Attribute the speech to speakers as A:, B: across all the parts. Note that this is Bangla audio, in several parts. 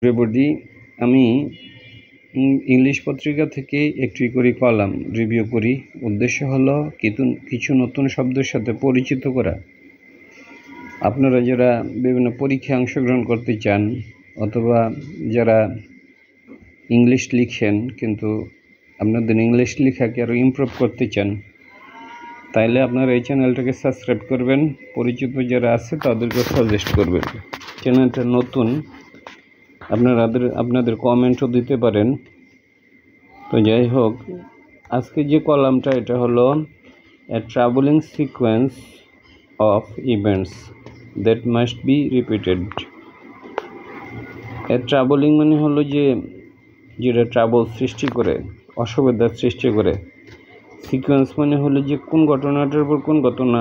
A: এভরিবডি, আমি ইংলিশ পত্রিকা থেকে একটি করে কলাম রিভিউ করি। উদ্দেশ্য হলো কিছু নতুন শব্দের সাথে পরিচিত করা। আপনারা যারা বিভিন্ন পরীক্ষায় অংশগ্রহণ করতে চান অথবা যারা ইংলিশ লিখেন কিন্তু আপনাদের ইংলিশ লেখাকে আরও ইমপ্রুভ করতে চান, তাইলে আপনারা এই চ্যানেলটাকে সাবস্ক্রাইব করবেন। পরিচিত যারা আছে তাদেরকে সাজেস্ট করবেন। চ্যানেলটা নতুন, আপনাদের কমেন্টও দিতে পারেন। তো যাই হোক, আজকে যে কলামটা এটা হলো এ travelling sequence of events that must be repeated. A travelling মানে হলো যেটা ট্রাবল সৃষ্টি করে, অসুবিধার সৃষ্টি করে। সিকোয়েন্স মানে হলো যে কোন ঘটনাটার পর কোন ঘটনা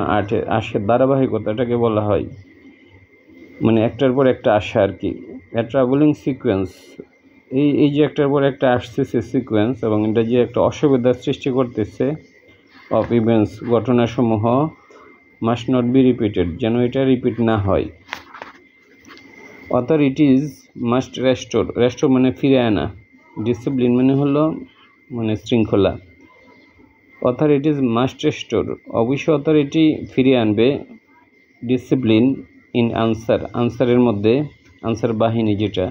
A: আসে, ধারাবাহিকতাটাকে বলা হয়, মানে একটার পর একটা আসে আর কি। এ ট্রাভেলিং সিকোয়েন্স, এই যে একটার পর একটা আসতেছে সিকোয়েন্স, এবং এটা যে একটা অসুবিধার সৃষ্টি করতেছে অফ ইভেন্টস, ঘটনাসমূহ, মাস্ট নট বি রিপিটেড, যেন এটা রিপিট না হয়। অথরিটিজ মাস্ট রেস্টোর মানে ফিরে আনা। ডিসিপ্লিন মানে হলো মানে শৃঙ্খলা। অথরিটিজ মাস্ট রেস্টোর, অবশ্যই অথরিটি ফিরিয়ে আনবে ডিসিপ্লিন ইন আনসারের মধ্যে, আনসার বাহিনী যেটা।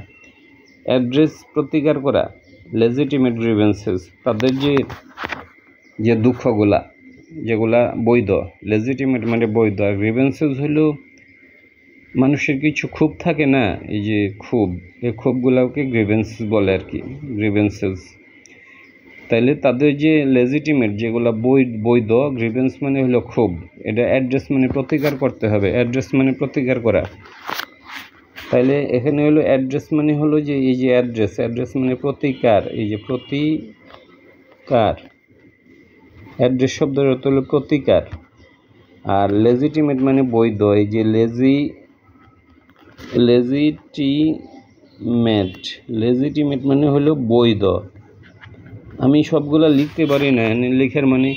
A: অ্যাড্রেস প্রতিকার করা, লেজিটিমেট গ্রিভেন্সেস, তাদের যে দুঃখগুলা যেগুলা বৈধ, লেজিটিমেট মানে বৈধ, আর গ্রিভেন্সেস হলো মানুষের কিছু ক্ষোভ থাকে না, এই যে ক্ষোভ, এই ক্ষোভগুলোকে গ্রিভেন্সেস বলে আর কি, গ্রিভেন্সেস। তাইলে তাদের যে লেজিটিমেট যেগুলো বৈধ, গ্রিভেন্স মানে হলো ক্ষোভ, এটা অ্যাড্রেস মানে প্রতিকার করতে হবে, অ্যাড্রেস মানে প্রতিকার করা। তাইলে এখানে হলো অ্যাড্রেস মানে হলো যে এই যে অ্যাড্রেস মানে প্রতিকার, এই যে প্রতিকার, অ্যাড্রেস শব্দের অর্থ হলো প্রতিকার। আর লেজিটিমেট মানে বৈধ, এই যে লেজিটিমেট মানে হলো বৈধ। আমি সবগুলো লিখতে পারি না, লেখার মানে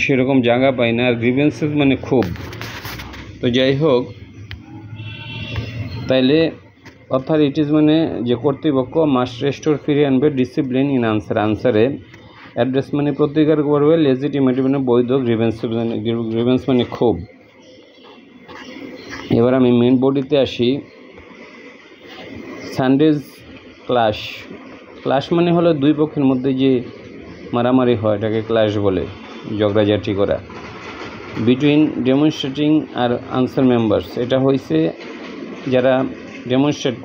A: সেরকম জায়গা পাই না। আর গ্রিভেন্সেস মানে ক্ষোভ। তো যাই হোক, তাইলে অথরিটিজ মানে যে কর্তৃপক্ষ, মাস্ট রেস্টোর ফিরিয়ে আনবে ডিসিপ্লিন ইন আনসারে। অ্যাড্রেস মানে প্রতিকার করবে, লেজিটিমেট মানে বৈধ, গ্রিভেন্স মানে ক্ষোভ। এবার আমি মেন বডিতে আসি। সানডেজ ক্লাশ মানে হলো দুই পক্ষের মধ্যে যে মারামারি হয়, এটাকে ক্লাশ বলে, ঝগড়াঝাটি করা। বিটুইন ডেমনস্ট্রেটিং আর আনসার মেম্বার্স, এটা হয়েছে যারা ডেমনস্ট্রেট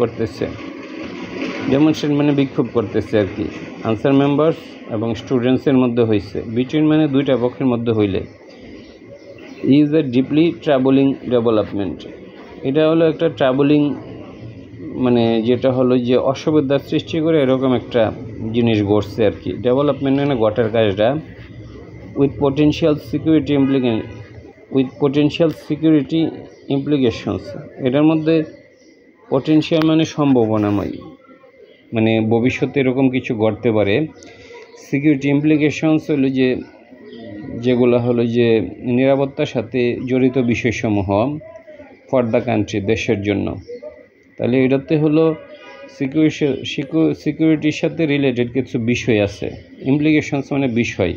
A: মানে বিক্ষোভ করতেছে আর কি, আনসার মেম্বার্স এবং স্টুডেন্টসের মধ্যে হয়েছে। বিটুইন মানে দুইটা পক্ষের মধ্যে হইলে। Is a deeply travelling development, এটা হলো একটা ট্রাভেলিং মানে যেটা হলো যে অসুবিধার সৃষ্টি করে এরকম একটা জিনিস ঘটছে আর কি। ডেভেলপমেন্ট মানে ঘটার কাজটা। উইথ পটেনশিয়াল সিকিউরিটি ইমপ্লিকেশনস, এটার মধ্যে পটেনশিয়াল মানে সম্ভাবনাময়, মানে ভবিষ্যতে এরকম কিছু ঘটতে পারে। সিকিউরিটি ইমপ্লিকেশনস হলো যেগুলো হলো যে নিরাপত্তার সাথে জড়িত বিষয়সমূহ, ফর দ্য কান্ট্রি, দেশের জন্য। তাহলে এটাতে হলো সিকিউরিটির সাথে রিলেটেড কিছু বিষয় আছে। ইমপ্লিকেশনস মানে বিষয়।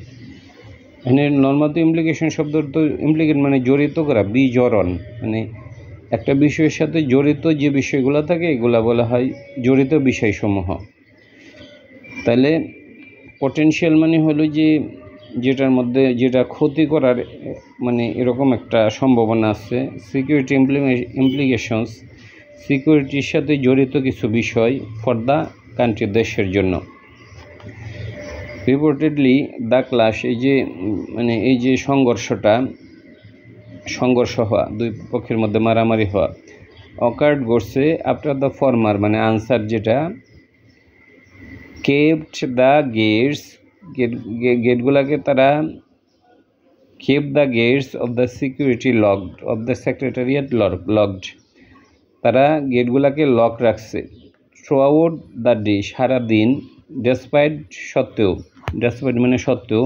A: এখানে নর্মাল তো ইমপ্লিকেশন শব্দ তো ইমপ্লিকেট মানে জড়িত করা, বিজড়ন, মানে একটা বিষয়ের সাথে জড়িত যে বিষয়গুলো থাকে এগুলা বলা হয় জড়িত বিষয়সমূহ। তাহলে পটেনশিয়াল মানে হলো যেটার মধ্যে যেটা ক্ষতি করার মানে এরকম একটা সম্ভাবনা আছে। সিকিউরিটি ইমপ্লিকেশনস, সিকিউরিটির সাথে জড়িত কিছু বিষয়, ফর দ্য কান্ট্রি, দেশের জন্য। রিপোর্টেডলি দ্য ক্লাশ, এই যে সংঘর্ষ হওয়া, দুই পক্ষের মধ্যে মারামারি হওয়া, অকার্ড ঘটছে আফটার দ্য ফর্মার মানে আনসার যেটা, কেপ্ট দ্য গেটগুলাকে তারা, kept the gates of the security locked, of the secretariat locked, তারা গেটগুলাকে লক রাখছে। থ্রু আউট দ্য ডে, সারা দিন, ডেসপাইট মানে সত্ত্বেও,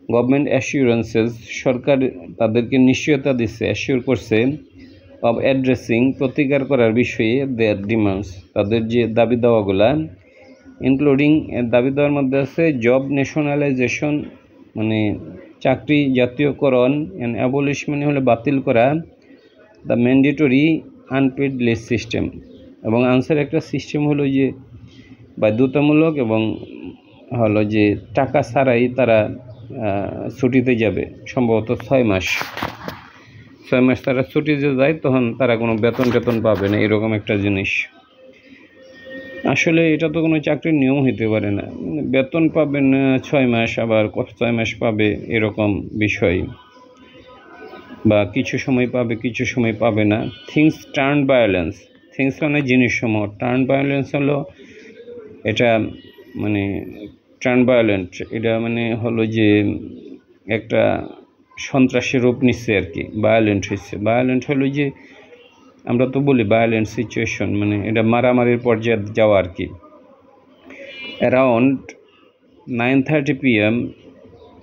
A: গভর্নমেন্ট অ্যাসিউরেন্সেস, সরকার তাদেরকে নিশ্চয়তা দিচ্ছে, অ্যাসিওর করছে, অব অ্যাড্রেসিং প্রতিকার করার বিষয়ে দেয়ার ডিমান্ডস তাদের যে দাবি দাওয়াগুলা ইনক্লুডিং দাবি দেওয়ার মধ্যে আছে জব ন্যাশনালাইজেশন মানে চাকরি জাতীয়করণ অ্যান্ড অ্যাবলিশ মানে হলো বাতিল করা the mandatory unpaid leave system এবং আনসার একটা সিস্টেম হলো যে বাধ্যতামূলক এবং হলো যে টাকা ছাড়াই তারা ছুটিতে যাবে সম্ভবত 6 মাস তারা ছুটিতে যায় তখন তারা কোনো বেতন টেতন পাবে না এরকম একটা জিনিস আসলে এটা তো কোনো চাকরির নিয়ম হইতে পারে না বেতন পাবেন 6 মাস আবার 6 মাস পাবে এরকম বিষয় বা কিছু সময় পাবে কিছু সময় পাবে না থিংস টার্ন ভায়োলেন্স থিংস মানে জিনিসসমূহ টার্ন ভায়োলেন্স হলো এটা মানে টার্ন ভায়োলেন্ট এটা মানে হলো যে একটা সন্ত্রাসী রূপ নিচ্ছে আর কি ভায়োলেন্ট হচ্ছে ভায়োলেন্ট হলো যে আমরা তো বলি ভায়োলেন্ট সিচুয়েশন মানে এটা মারামারির পর্যায়ে যাওয়া আর কি অ্যারাউন্ড 9:30 PM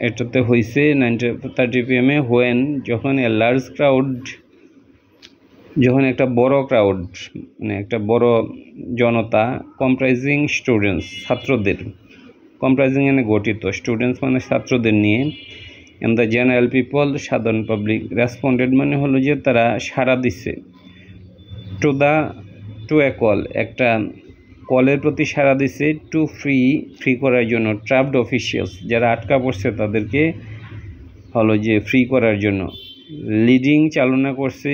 A: এটাতে হয়েছে 9:30 PM হোয়েন যখন এ লার্জ ক্রাউড যখন একটা বড় ক্রাউড মানে একটা বড় জনতা কম্প্রাইজিং স্টুডেন্টস ছাত্রদের কম্প্রাইজিং মানে গঠিত স্টুডেন্টস মানে ছাত্রদের নিয়ে অ্যান্ড দ্য জেনারেল পিপল সাধারণ পাবলিক রেসপন্ডেড মানে হলো যে তারা সাড়া দিচ্ছে টু এ কল একটা কলের প্রতি সাড়া দিচ্ছে টু ফ্রি করার জন্য ট্র্যাপড অফিসিয়ালস যারা আটকা পড়ছে তাদেরকে হলো যে ফ্রি করার জন্য লিডিং চালনা করছে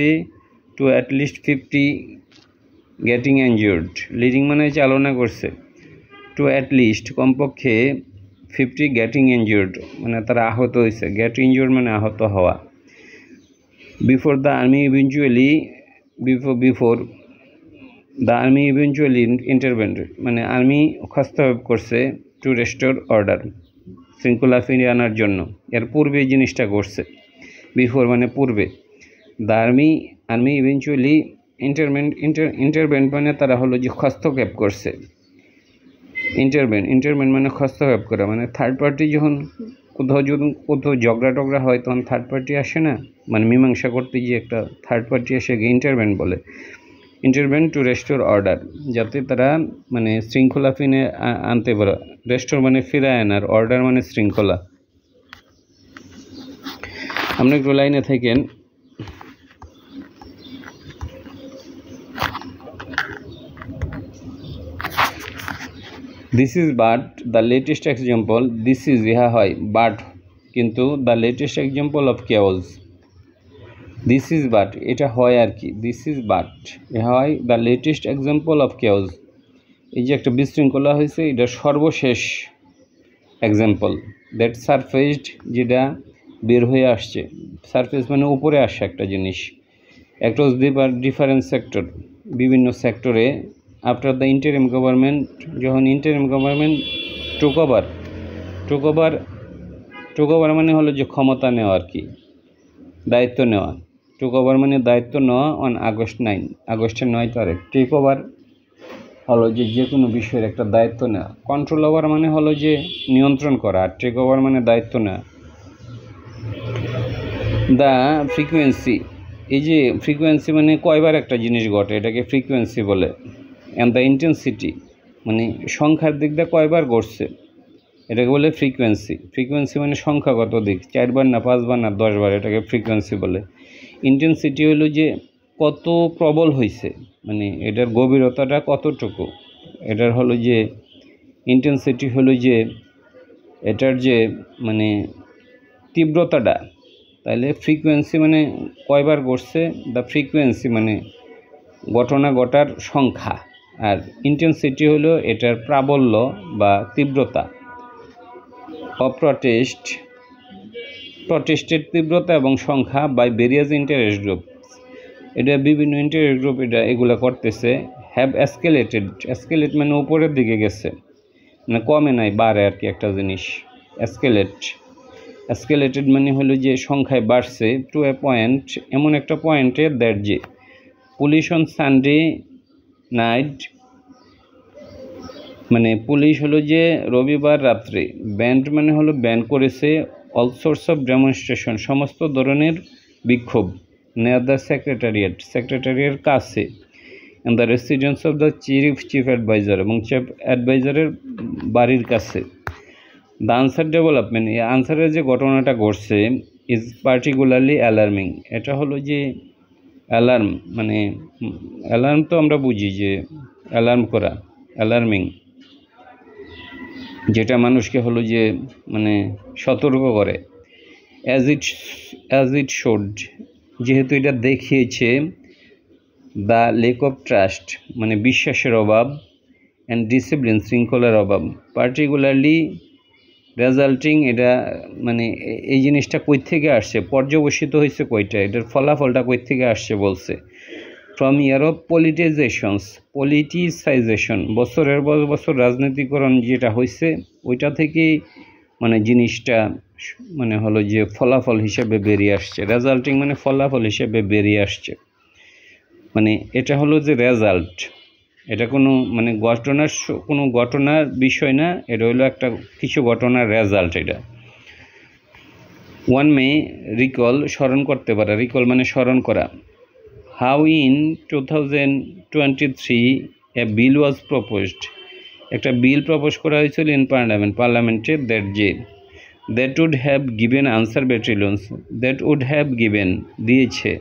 A: to at least 50 getting injured leading মানে চালনা করছে টু অ্যাটলিস্ট কমপক্ষে 50 গেটিং ইনজিউর্ড মানে তারা আহত হয়েছে গেট ইনজিউর্ড মানে আহত হওয়া বিফোর দ্য আর্মি ইভেঞ্চুয়ালি ইন্টারভেন্ট মানে আর্মি হস্তক্ষেপ করছে টু রেস্টোর অর্ডার শৃঙ্খলা ফিরিয়ে আনার জন্য এর পূর্বে এই জিনিসটা করছে বিফোর মানে পূর্বে দ্য আর্মি ইভেঞ্চুয়ালি ইন্টারভেন্ট মানে তারা হলো যে হস্তক্ষেপ করছে ইন্টারভেন্ট মানে হস্তক্ষেপ করা মানে থার্ড পার্টি যখন কোথাও ঝগড়া টগড়া হয় তখন থার্ড পার্টি আসে না মানে মীমাংসা করতে গিয়ে একটা থার্ড পার্টি এসে ইন্টারভেন্ট বলে ইন্টারভেন্ট টু রেস্টোর অর্ডার যাতে তারা মানে শৃঙ্খলা ফিরে আনতে পারে রেস্টোর মানে ফিরায় আনার অর্ডার মানে শৃঙ্খলা আপনি একটু লাইনে থাকেন this is but the latest example this is ইহা হয় বাট কিন্তু the latest example of chaos this is but এটা হয় আর কি দিস ইজ বাট ইহা হয় the latest example of chaos এই যে একটা বিশৃঙ্খলা হয়েছে এটা সর্বশেষ এক্সাম্পল দ্যাট সারফেসড যেটা বের হয়ে আসছে সারফেস মানে উপরে আসে একটা জিনিস অ্যাক্রস ডিফারেন্ট সেক্টর বিভিন্ন সেক্টরে আফটার দ্য ইন্টারিম গভর্নমেন্ট যখন ইন্টারিম গভর্নমেন্ট টুক ওভার মানে হলো যে ক্ষমতা নেওয়া আর কি দায়িত্ব নেওয়া টুক ওভার মানে দায়িত্ব নেওয়া অন আগস্টের 9 তারিখ টেক ওভার হলো যে কোনো বিষয়ের একটা দায়িত্ব নেওয়া কন্ট্রোল ওভার মানে হলো যে নিয়ন্ত্রণ করা আর টেক ওভার মানে দায়িত্ব নেওয়া দ্য ফ্রিকোয়েন্সি এই যে ফ্রিকোয়েন্সি মানে কয়বার একটা জিনিস ঘটে এটাকে ফ্রিকোয়েন্সি বলে অ্যান্ড দ্য ইন্টেন্সিটি মানে সংখ্যার দিক দিয়ে কয়বার ঘটছে এটাকে বলে ফ্রিকোয়েন্সি মানে সংখ্যাগত দিক 4 বার না 5 বার না 10 বার এটাকে ফ্রিকোয়েন্সি বলে ইন্টেন্সিটি হলো যে কত প্রবল হয়েছে মানে এটার গভীরতাটা কতটুকু এটার হলো যে ইন্টেন্সিটি হলো যে এটার যে মানে তীব্রতাটা তাহলে ফ্রিকোয়েন্সি মানে কয়বার ঘটছে দ্য ফ্রিকোয়েন্সি মানে ঘটনা ঘটার সংখ্যা আর ইন্টেন্সিটি হলো এটার প্রাবল্য বা তীব্রতা প্রটেস্টের তীব্রতা এবং সংখ্যা বাই ভেরিয়াস ইন্টারেস্ট গ্রুপ এটা বিভিন্ন ইন্টারেস্ট গ্রুপ এগুলো করতেছে হ্যাভ এসকেলেট মানে উপরের দিকে গেছে মানে কমে নাই বাড়ে আর কি একটা জিনিস এসকেলেটেড মানে হলো যে সংখ্যায় বাড়ছে টু এ পয়েন্ট এমন একটা পয়েন্টে দ্যাট যে পুলিশ অন সানডে নাইট মানে পুলিশ হলো যে রবিবার রাত্রে ব্যান্ড মানে হলো ব্যান করেছে অল সোর্স অফ ডেমনস্ট্রেশন সমস্ত ধরনের বিক্ষোভ near the secretariat কাছে and the residence of the chief advisor এবং চিফ অ্যাডভাইজারের বাড়ির কাছে। দ্য আনসার ডেভেলপমেন্ট, এই আনসারের যে ঘটনাটা ঘটছে ইজ পার্টিকুলারলি অ্যালার্মিং, এটা হলো যে অ্যালার্ম, মানে অ্যালার্ম তো আমরা বুঝি যে অ্যালার্ম করা, অ্যালার্মিং যেটা মানুষকে হলো যে মানে সতর্ক করে। অ্যাজ ইট শোড, যেহেতু এটা দেখিয়েছে দ্য লেক অফ ট্রাস্ট মানে বিশ্বাসের অভাব, অ্যান্ড ডিসিপ্লিন শৃঙ্খলার অভাব, পার্টিকুলারলি রেজাল্টিং, এটা মানে এই জিনিসটা কই থেকে আসছে, পর্যবসিত হয়েছে কইটা, এটার ফলাফলটা কই থেকে আসছে বলছে ফ্রম ইয়ার অফ পলিটিসাইজেশন, বছরের পর বছর রাজনীতিকরণ যেটা হয়েছে ওইটা থেকেই মানে জিনিসটা মানে হলো যে ফলাফল হিসেবে বেরিয়ে আসছে। রেজাল্টিং মানে ফলাফল হিসেবে বেরিয়ে আসছে, মানে এটা হলো যে রেজাল্ট, এটা কোনো মানে কোনো ঘটনার বিষয় না, এটা হলো একটা কিছু ঘটনার রেজাল্ট। এটা ওয়ান মে রিকল, স্মরণ করতে পারা, রিকল মানে স্মরণ করা। হাউ ইন 2023 এ বিল ওয়াজ প্রপোজড, একটা বিল প্রপোজ করা হয়েছিল ইন পার্লামেন্টে that would have given Ansar battalions, that would have given দিয়েছে,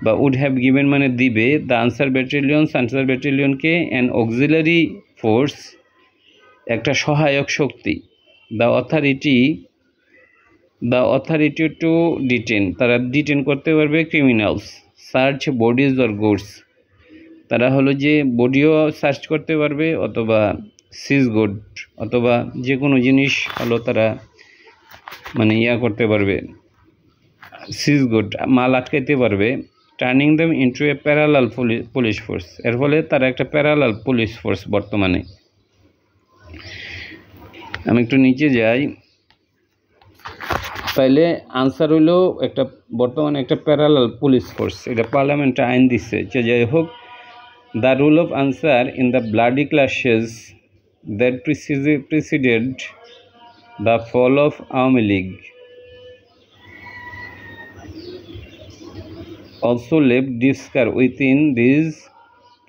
A: বা উড হ্যাভ গিভেন মানে দিবে, দ্য আনসার ব্যাটালিয়নকে অ্যান অক্সিলারি ফোর্স, একটা সহায়ক শক্তি, দ্য অথরিটি টু ডিটেন, তারা ডিটেন করতে পারবে criminals, search bodies or goods, তারা হলো যে বডিও সার্চ করতে পারবে, অথবা সিজ গুড, অথবা যে কোনো জিনিস হলো তারা মানে করতে পারবে, সিজ গুড মাল আটকাইতে পারবে। টার্নিং দেম ইন্টু এ প্যারালাল পুলিশ ফোর্স, এর ফলে তারা একটা প্যারালাল পুলিশ ফোর্স বর্তমানে। আমি একটু নিচে যাই, তাইলে আনসার হইল একটা বর্তমানে একটা প্যারালাল পুলিশ ফোর্স, এটা পার্লামেন্টে আইন দিচ্ছে যে যাই হোক। The rule of Ansar in the bloody clashes that preceded the fall of Awami League also left deep scar within these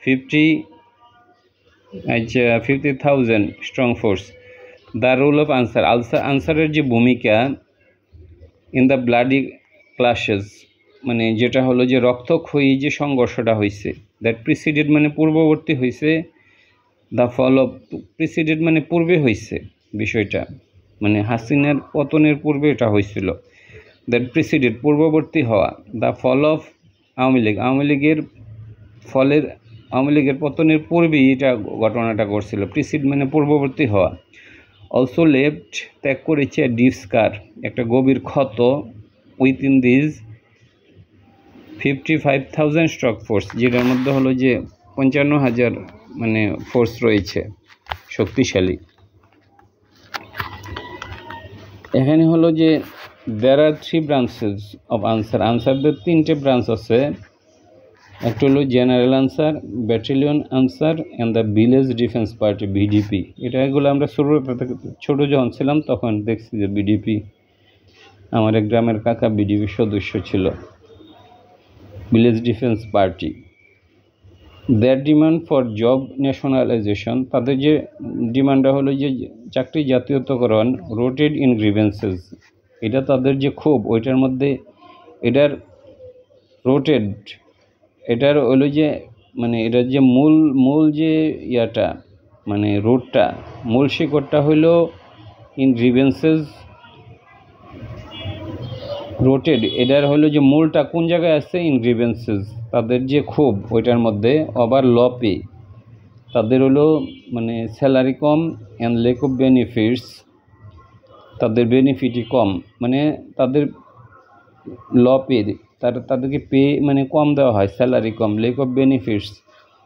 A: 50,000 strong force. The role of আনসারের যে ভূমিকা ইন দ্য ব্লাডি ক্লাশেস মানে যেটা হলো যে রক্তক্ষয়ী যে সংঘর্ষটা হয়েছে, দ্যাট প্রিসিডেড মানে পূর্ববর্তী হয়েছে, দ্য ফল অফ প্রিসিডেড মানে পূর্বে হয়েছে বিষয়টা, মানে হাসিনার পতনের পূর্বে এটা হয়েছিল, দ্যাট প্রিসিডেড পূর্ববর্তী হওয়া, দ্য ফল অফ আওয়ামী লীগের পতনের পূর্বেই এটা ঘটনাটা ঘটছিল, প্রিসিড মানে পূর্ববর্তী হওয়া। অলসো লেফট ত্যাগ করেছে ডিপ স্কার, একটা গভীর ক্ষত, উইথিন দিজ 55,000 স্ট্রক ফোর্স, যেটার মধ্যে হলো যে 55,000 মানে ফোর্স রয়েছে শক্তিশালী। এখানে হলো যে there are 3 branches of আনসারদের 3টে ব্রাঞ্চ আছে, একটা হলো general answer, battalion answer and the village defence party VDP. এগুলো আমরা ছোট যখন ছিলাম তখন দেখছি যে ভিডিপি, আমার এক গ্রামের কাকা ভিডিপি সদস্য ছিল, village defence party. Their demand for job nationalisation, তাদের যে ডিমান্ডটা হলো যে চাকরি জাতীয়তাকরণ, রোটেড ইন গ্রিভেন্সেস, এটা তাদের যে ক্ষোভ ওইটার মধ্যে এটার রোটেড, এটার হলো যে মানে এটার যে মূল যে ইয়াটা মানে রোডটা, মূল শিকড়টা হইলো ইন গ্রিভেন্সেস রোটেড, এটার হলো যে মূলটা কোন জায়গায় আছে, ইন গ্রিভেন্সেস, তাদের যে ক্ষোভ ওইটার মধ্যে। ওভার লপে তাদের হলো মানে salary com, and lake of benefits, তাদের বেনিফিটই কম, মানে তাদের লপে তাদেরকে পে মানে কম দেওয়া হয়, স্যালারি কম, লেক অফ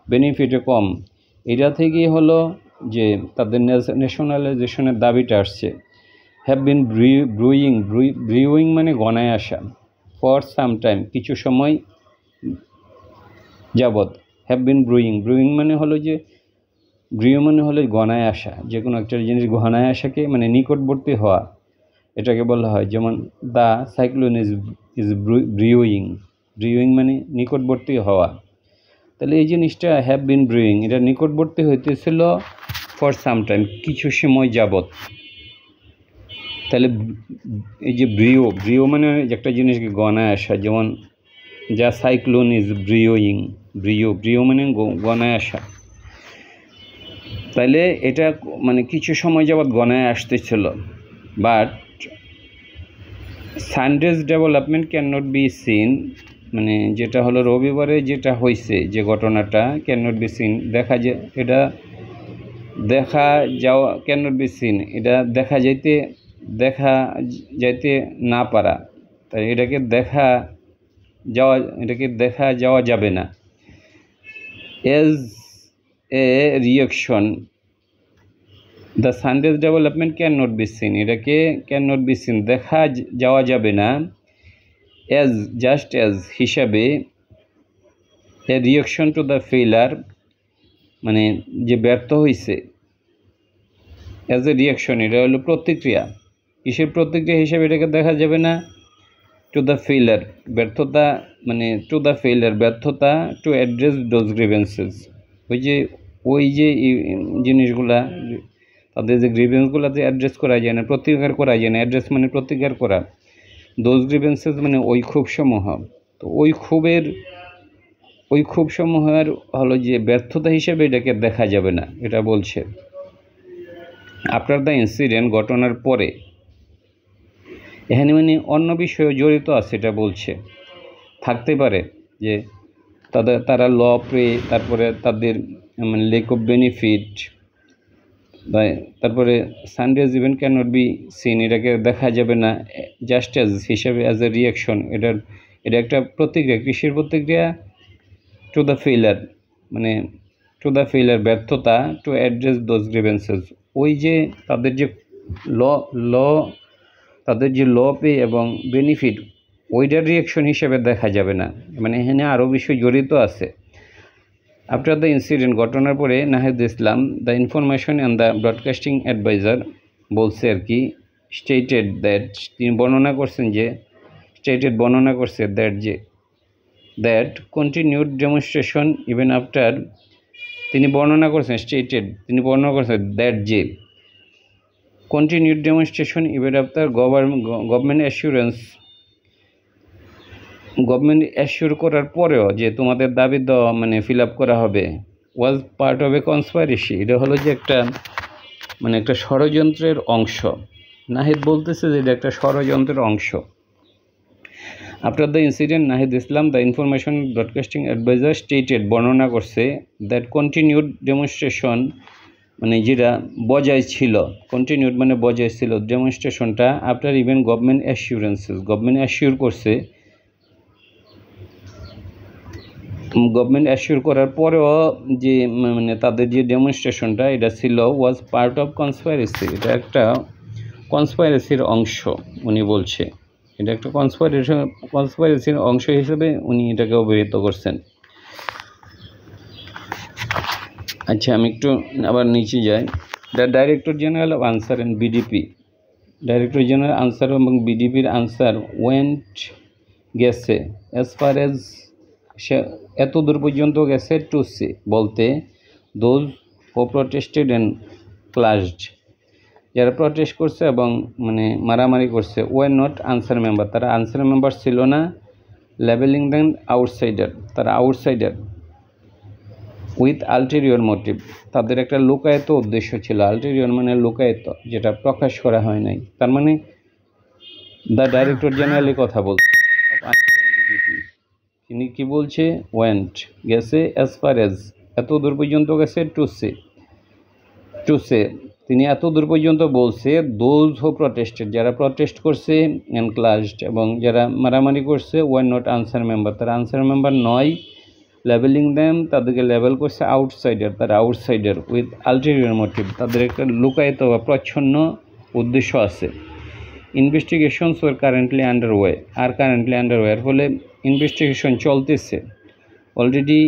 A: বেনিফিটে কম। এটা থেকেই হলো যে তাদের ন্যাশনালাইজেশনের দাবিটা আসছে। হ্যাভ বিন ব্রিউইং মানে গণায় আসা, ফর সাম টাইম কিছু সময় যাবৎ, হ্যাভ বিন ব্রুইং মানে হলো যে মানে হলো গণায় আসা, যে কোনো একটা জিনিস গণায় আসাকে মানে নিকটবর্তী হওয়া, এটাকে বলা হয়। যেমন the cyclone is brewing, brewing মানে নিকটবর্তী হওয়া। তাহলে এই জিনিসটা হ্যাভ বিন ব্রিউইং, এটা নিকটবর্তী হইতেছিল ফর সাম টাইম, কিছু সময় যাবত। তাহলে এই যে ব্রিও মানে একটা জিনিসকে গণায় আসা, যেমন যা সাইক্লোন ইজ ব্রিওয়িং, ব্রিও মানে গণায় আসা। তাহলে এটা মানে কিছু সময় যাবৎ গণায় আসতেছিল। But Sundays development can not be seen, মানে যেটা হলো রবিবারে যেটা হয়েছে, যে ঘটনাটা ক্যান নট বি সিন, এটা দেখা যাওয়া, ক্যান নট বি সিন, এটা দেখা যাইতে না পারা, তাই এটাকে দেখা যাওয়া যাবে না। As a reaction the Sundays development can not be seen, এটাকে ক্যান নট বি সিন, দেখা যাওয়া যাবে না। জাস্ট এজ হিসাবে, a reaction to the failure, মানে যে ব্যর্থ হয়েছে, অ্যাজ এ রিয়াকশন, এটা হলো প্রতিক্রিয়া। কিসের প্রতিক্রিয়া হিসেবে এটাকে দেখা যাবে না? টু দ্য ফেইলার, ব্যর্থতা, মানে টু দ্য ফেইলার, ব্যর্থতা টু অ্যাড্রেস দোজ গ্রিভেন্সেস, ওই যে জিনিসগুলা, তাদের যে গ্রিভেন্সগুলোতে অ্যাড্রেস করা যায় না, প্রতিকার করা যায় না। অ্যাড্রেস মানে প্রতিকার করা, দোজ গ্রিভেন্সেস মানে ওই ক্ষোভসমূহ। তো ওই ক্ষোভসমূহের হলো যে ব্যর্থতা হিসেবে এটাকে দেখা যাবে না, এটা বলছে। আফটার দ্য ইনসিডেন্ট, ঘটনার পরে, এখানে মানে অন্য বিষয়ে জড়িত আছে, এটা বলছে। থাকতে পারে যে তারা ল প্রে, তারপরে তাদের মানে লেক অফ বেনিফিট, তারপরে Sundays event can not be seen, এটাকে দেখা যাবে না। জাস্ট অ্যাজ হিসাবে, অ্যাজ এ রিয়াকশন, এটা একটা প্রতিক্রিয়া। কিসের প্রতিক্রিয়া? টু দ্য ফেইলার, মানে টু দ্য ফেইলার, ব্যর্থতা টু অ্যাড্রেস দোজ গ্রিভেন্সেস, ওই যে তাদের যে তাদের যে ল পে এবং বেনিফিট, ওইটার রিয়াকশন হিসেবে দেখা যাবে না। মানে এখানে আরও বিষয় জড়িত আছে। আফটার দ্য ইনসিডেন্ট, ঘটনার পরে Nahid Islam, the information and the broadcasting adviser বলছে আর কি, স্টেটেড দ্যাট, তিনি বর্ণনা করছে that continued demonstration even after, তিনি বর্ণনা করছেন দ্যাট যে continued demonstration even after government assure করার পরেও, যে তোমাদের দাবি মানে ফিল আপ করা হবে, was part of A conspiracy, এটা হলো যে একটা ষড়যন্ত্রের অংশ। নাহিদ বলতেছে যে এটা একটা ষড়যন্ত্রের অংশ। After the incident, Nahid Islam, the information broadcasting adviser stated, বর্ণনা করছে, দ্যাট কন্টিনিউড ডেমনস্ট্রেশন, মানে যেটা বজায় ছিল, কন্টিনিউড মানে বজায় ছিল ডেমনস্ট্রেশনটা, আফটার ইভেন গভর্নমেন্ট অ্যাসিওর করছে, গভর্নমেন্ট অ্যাসিওর করার পরেও যে মানে তাদের যে ডেমনস্ট্রেশনটা এটা ছিল, ওয়াজ পার্ট অফ কনস্পাইরেসি, এটা একটা কনস্পাইরেসির অংশ। উনি বলছে এটা একটা কনস্পাইরেসির অংশ হিসেবে উনি এটাকে অভিহিত করছেন। আচ্ছা, আমি একটু আবার নিচে যাই। The director general of answer and BDP, director general answer এবং বিডিপির আনসার ওয়েন্ট, গেছে, অ্যাজ ফার এজ, সে এত দূর পর্যন্ত গেছে, টু সে বলতে, দোজ হু প্রটেস্টেড অ্যান্ড ক্লাসড, যারা প্রটেস্ট করছে এবং মানে মারামারি করছে, ওয়ার নট আনসার মেম্বার, তারা আনসার মেম্বার ছিল না। লেবেলিং দেন আউটসাইডার, তারা আউটসাইডার। উইথ আলটেরিয়র মোটিভ, তাদের একটা লুকায়িত উদ্দেশ্য ছিল। আলটেরিয়র মানে লুকায়িত, যেটা প্রকাশ করা হয় নাই। তার মানে দ্য ডাইরেক্টর জেনারেলের কথা বলছে, তিনি কি বলছে? ওয়েন্ট, গেছে, অ্যাজ ফার এজ, এত দূর পর্যন্ত গেছে, টু সে তিনি এত দূর পর্যন্ত বলছে, দোজ হু প্রটেস্টেড, যারা প্রটেস্ট করছে, অ্যান্ড ক্লাসড, এবং যারা মারামারি করছে, ওয়ার নট আনসার মেম্বার, তারা আনসার মেম্বার নয়। লেবেলিং দেম, তাদেরকে লেবেল করছে আউটসাইডার, তারা আউটসাইডার। উইথ আলটেরিয়র মোটিভ, তাদের একটা লুকায়িত বা প্রচ্ছন্ন উদ্দেশ্য আছে। ইনভেস্টিগেশনস ওয়ার কারেন্টলি আন্ডারওয়ে, এর ফলে ইনভেস্টিগেশন চলতেছে। Already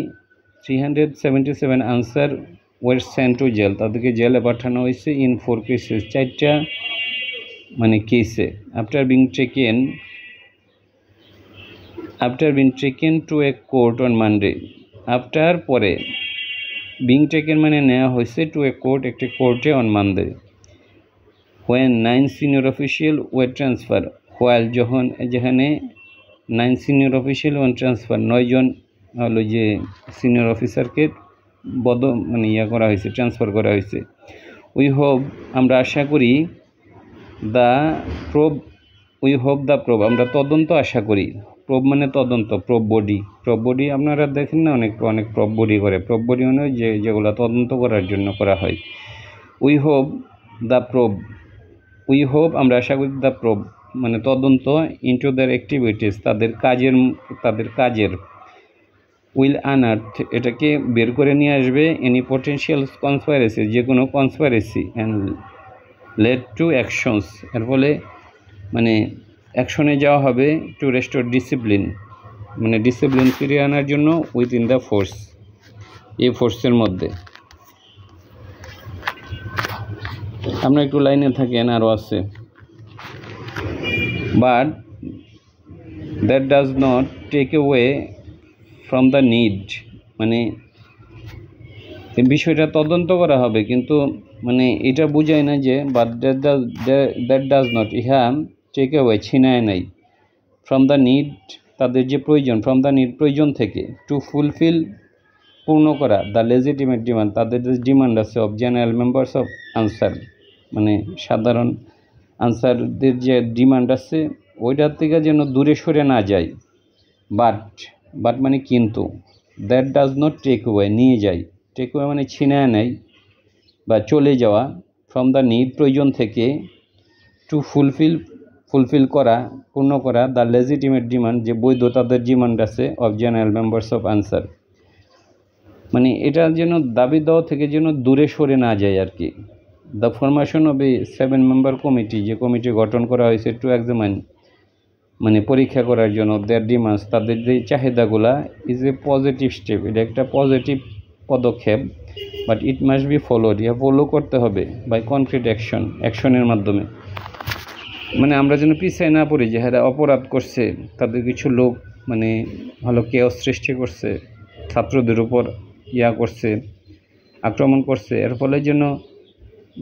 A: 377 Ansar were sent to jail, তাদেরকে জেলে পাঠানো হয়েছে। ইন 4 কেসেস, 4টা মানে কেসে। After being taken after being taken to A court on Monday, after পরে, বিং টেকেন মানে নেওয়া হয়েছে, টু এ কোর্ট একটি কোর্টে on Monday. When 9 senior official way transfer, while যখন, যেখানে 9 সিনিয়র অফিসিয়াল ওয়ান ট্রান্সফার 9 জন হলো যে সিনিয়র অফিসারকে মানে করা হয়েছে, ট্রান্সফার করা হয়েছে। উই হোপ আমরা আশা করি, the probe, we hope the probe আমরা তদন্ত আশা করি, প্রোব মানে তদন্ত, প্রোব বডি আপনারা দেখেন না, অনেক প্রোব বডি করে, প্রোব বডি মানে যেগুলো তদন্ত করার জন্য করা হয়। We hope the probe, we hope আমরা আশা করি, দ্য প্রোব মানে তদন্ত, ইনটু দ্যার অ্যাক্টিভিটিস তাদের কাজের, উইল আনআর্থ এটাকে বের করে নিয়ে আসবে, এনি পটেনশিয়াল কনস্পাইরেসি যে কোনো conspiracy, and led to actions এর ফলে মানে অ্যাকশনে যাওয়া হবে, টু রেস্টোর ডিসিপ্লিন মানে ডিসিপ্লিন ফিরিয়ে আনার জন্য, উইথিন দ্য ফোর্স এই ফোর্সের মধ্যে। আমরা একটু লাইনে থাকেন, আরও আছে। But that does not take away from the need, মানে এই বিষয়টা তদন্ত করা হবে, কিন্তু মানে এটা বোঝায় না যে, বাট দ্যাট ডাজ নট ইহা টেক অ্যাওয়ে ছিনায় নাই, ফ্রম দ্য নিড তাদের যে প্রয়োজন, ফ্রম দ্য নিড প্রয়োজন থেকে, টু ফুলফিল পূর্ণ করা, দ্য লেজিটিমেট ডিমান্ড তাদের যে ডিমান্ড আছে, of general members of answer মানে সাধারণ আনসারদের যে ডিমান্ড আছে ওইটার থেকে যেন দূরে সরে না যায়। বাট মানে কিন্তু, that does not take away নিয়ে যায়, টেক অ্যাওয়ে মানে ছিনায় নেয় বা চলে যাওয়া, ফ্রম দ্য নিড প্রয়োজন থেকে, টু ফুলফিল করা পূর্ণ করা, দ্য লেজিটিমেট ডিমান্ড যে বৈধ তাদের ডিমান্ড আছে, of general members of answer মানে এটা যেন দাবি দেওয়া থেকে যেন দূরে সরে না যায় আর কি। The formation of A 7 member committee যে কমিটি গঠন করা হয়েছে, টু এক্সামাইন মানে পরীক্ষা করার জন্য, দেয়ার ডিমান্ডস তাদের যে চাহিদাগুলা, ইজ এ পজিটিভ স্টেপ এটা একটা পজিটিভ পদক্ষেপ, but it must be followed ইহা ফলো করতে হবে, বাই কনক্রিট অ্যাকশনের মাধ্যমে। মানে আমরা যেন পিছিয়ে না পড়ি, যারা অপরাধ করছে তাদের কিছু লোক মানে ভালো কেওস সৃষ্টি করছে, ছাত্রদের উপর করছে, আক্রমণ করছে, এর ফলে যেন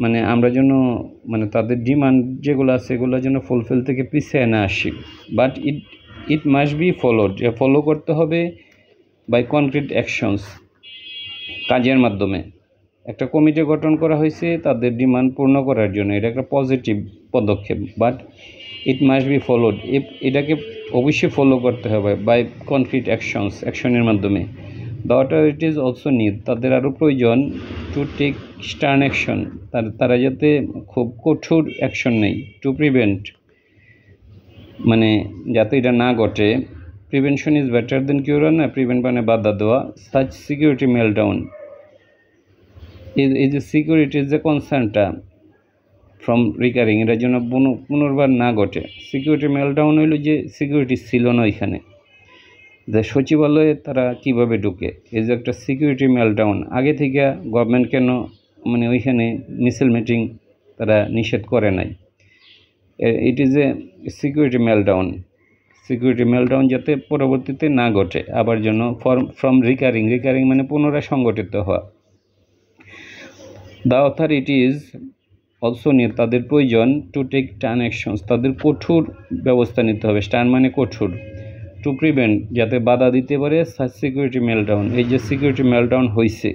A: মানে আমরা যেন মানে তাদের ডিমান্ড যেগুলো আছে এগুলো যেন ফুলফিল থেকে পিছিয়ে না আসি, but it must be followed follow করতে হবে, বাই কনক্রিট অ্যাকশনস কাজের মাধ্যমে। একটা কমিটি গঠন করা হয়েছে তাদের ডিমান্ড পূর্ণ করার জন্য, এটা একটা পজিটিভ পদক্ষেপ, but it must be followed এটাকে অবশ্যই ফলো করতে হবে, বাই কনক্রিট অ্যাকশনের মাধ্যমে। দ্য অথরিটিজ অলসো নিড তাদের আরও প্রয়োজন, টু টেক স্টার্ন অ্যাকশন তারা যাতে খুব কঠোর অ্যাকশন নেয়, টু প্রিভেন্ট মানে যাতে এটা না ঘটে, প্রিভেনশন ইজ বেটার দেন কিউর না, প্রিভেন্ট মানে বাধা দেওয়া, সাচ সিকিউরিটি মেলডাউন এই যে সিকিউরিটির যে কনসার্নটা ফ্রম রিকারিং এটার জন্য পুনর্বার না ঘটে। সিকিউরিটি মেলডাউন হইল যে সিকিউরিটি ছিল না ওইখানে, যে সচিবালয়ে তারা কিভাবে ঢুকে, এই যে একটা সিকিউরিটি মেলডাউন, আগে থেকে গভর্নমেন্ট কেন মানে ওইখানে মিছিল মিটিং তারা নিষেধ করে নাই, ইট ইজ এ সিকিউরিটি মেলডাউন যাতে পরবর্তীতে না ঘটে, আবার জন্য ফ্রম রিকারিং মানে পুনরায় সংগঠিত হওয়া। দ্য অথরিটিজ অলসো নিয়ে তাদের প্রয়োজন, টু টেক স্টার্ন অ্যাকশনস তাদের কঠোর ব্যবস্থা নিতে হবে, স্টার্ন মানে কঠোর, টু প্রিভেন্ট যাতে বাধা দিতে পারে, সাচ সিকিউরিটি মেলডাউন এই যে সিকিউরিটি মেলডাউন হয়েছে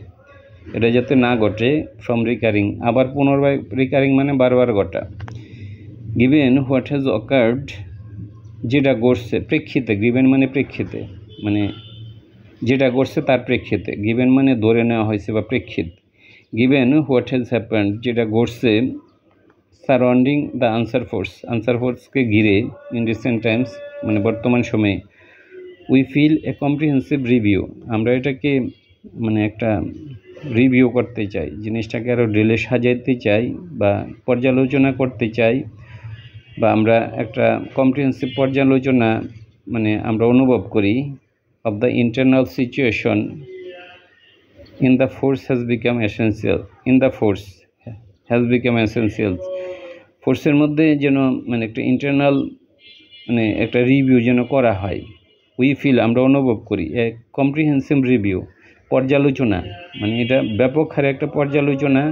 A: এটা যাতে না ঘটে, ফ্রম রিকারিং আবার পুনর্বার, রিকারিং মানে বারবার ঘটা। গিভেন হোয়াট হ্যাজ অকার্ড যেটা ঘটছে প্রেক্ষিতে, গিভেন মানে প্রেক্ষিতে মানে যেটা ঘটছে তার প্রেক্ষিতে, গিভেন মানে ধরে নেওয়া হয়েছে বা প্রেক্ষিত, গিভেন হোয়াট হ্যাজ হ্যাপেন্ড যেটা ঘটছে, সারাউন্ডিং দ্য আনসার ফোর্সকে ঘিরে, ইন রিসেন্ট টাইমস মানে বর্তমান সময়ে, we feel a comprehensive review আমরা এটাকে মানে একটা রিভিউ করতে চাই, জিনিসটাকে আরও ডিলে সাজাইতে চাই বা পর্যালোচনা করতে চাই, বা আমরা একটা কম্প্রিহেন্সিভ পর্যালোচনা মানে আমরা অনুভব করি, of the internal situation in the force has become essential, ফোর্সের মধ্যে যেন মানে একটা ইন্টারনাল মানে একটা রিভিউ যেন করা হয়, উই ফিল আমরা অনুভব করি। এ কম্প্রিহেন্সিভ রিভিউ পর্যালোচনা, মানে এটা ব্যাপক হারে একটা পর্যালোচনা,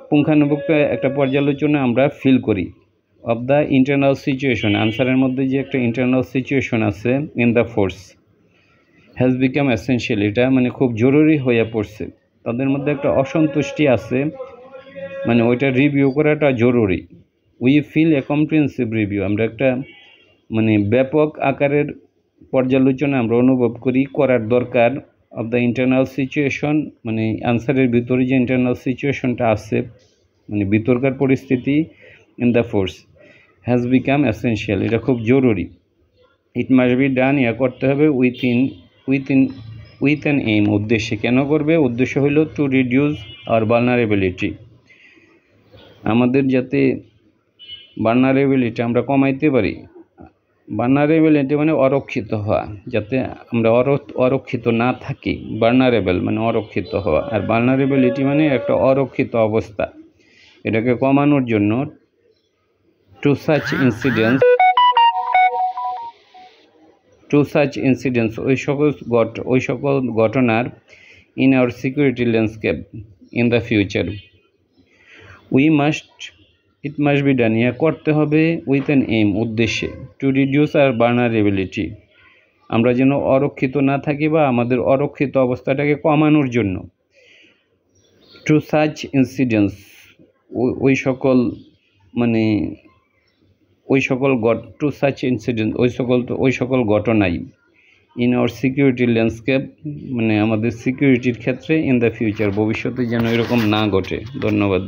A: পুঙ্খানুপুঙ্খ একটা পর্যালোচনা আমরা ফিল করি। অফ দ্য ইন্টারনাল সিচুয়েশন, আনসারের মধ্যে যে একটা ইন্টারনাল সিচুয়েশন আছে in the force has become essential, এটা মানে খুব জরুরি হয়ে পড়ছে। তাদের মধ্যে একটা অসন্তুষ্টি আছে, মানে ওইটা রিভিউ করাটা জরুরি। We feel a comprehensive review, আমরা একটা মানে ব্যাপক আকারের পর্যালোচনা আমরা অনুভব করি, করার দরকার। অফ দ্য ইন্টারনাল সিচুয়েশন, মানে আনসারের ভিতরে যে ইন্টারনাল সিচুয়েশনটা আছে, মানে ভিতরকার পরিস্থিতি in the force has become essential, এটা খুব জরুরি। ইট মাস্ট বি ডান, ইয়া করতে হবে উইথ অ্যান এইম, উদ্দেশ্যে। কেন করবে? উদ্দেশ্য হইল টু রিডিউস আওয়ার ভালনারেবিলিটি, আমাদের যাতে ভালনারেবিলিটি আমরা কমাইতে পারি। ভালনারেবিলিটি মানে অরক্ষিত হওয়া, যাতে আমরা অরক্ষিত না থাকি। ভালনারেবল মানে অরক্ষিত হওয়া, আর ভালনারেবিলিটি মানে একটা অরক্ষিত অবস্থা। এটাকে কমানোর জন্য টু সাচ ইনসিডেন্টস ওই সকল ঘটনার in our security landscape in the future it must be done, yeah করতে হবে উইথ অ্যান এইম, উদ্দেশ্যে। টু রিডিউস আর ভালনারেবিলিটি, আমরা যেন অরক্ষিত না থাকি বা আমাদের অরক্ষিত অবস্থাটাকে কমানোর জন্য। টু সাচ ইনসিডেন্টস, ওই সকল টু সাচ ইনসিডেন্ট ওই সকল ঘটনাই ইন আওয়ার সিকিউরিটি ল্যান্ডস্কেপ, মানে আমাদের সিকিউরিটির ক্ষেত্রে ইন দ্য ফিউচার, ভবিষ্যতে যেন এরকম না ঘটে। ধন্যবাদ।